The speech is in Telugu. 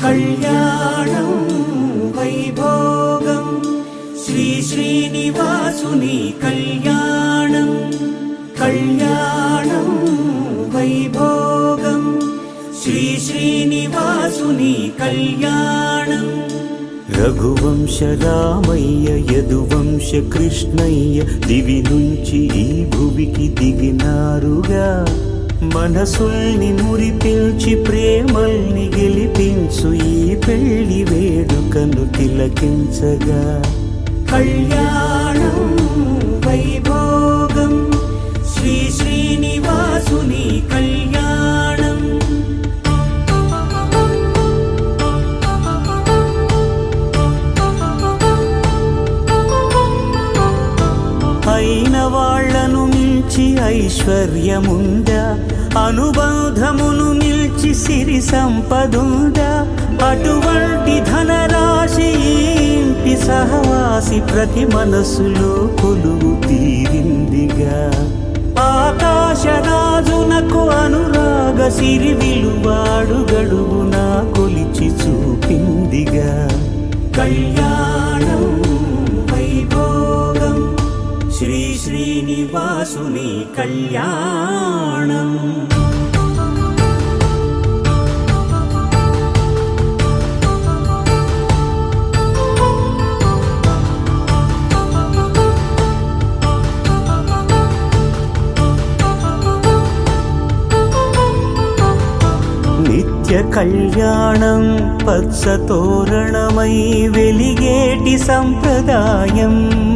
కళ్యాణం వైభోగం శ్రీ శ్రీనివాసుని కళ్యాణం కళ్యాణం వైభోగం శ్రీ శ్రీనివాసుని కళ్యాణం రఘువంశ రామయ్య యదువంశ కృష్ణయ్య దివి నుంచి ఈ భువికి దిగినారుగా మనసుల్ని మురిపించి ప్రేమల్ని గెలిపించు ఈ పెళ్లి వేడుకను తిలకించగా కళ్యాణం వైభోగం శ్రీ శ్రీనివాసుని కళ్యాణం అయిన వాళ్లను మించి ఐశ్వర్యముందా అనుబంధమును మిల్చి సిరి సంపదుందా అటువంటి ధనరాశి ఇంటి సహవాసి ప్రతి మనసులో కొలువు తీరిందిగా ఆకాశరాజునకు అనురాగ సిరి విలువాడు గడువునా కొలిచి చూపిందిగా కళ్యాణం వైభోగం శ్రీ శ్రీనివాసుని కళ్యాణం నిత్య కళ్యాణం పచ్చ తోరణమై వెలిగేటి సంప్రదాయం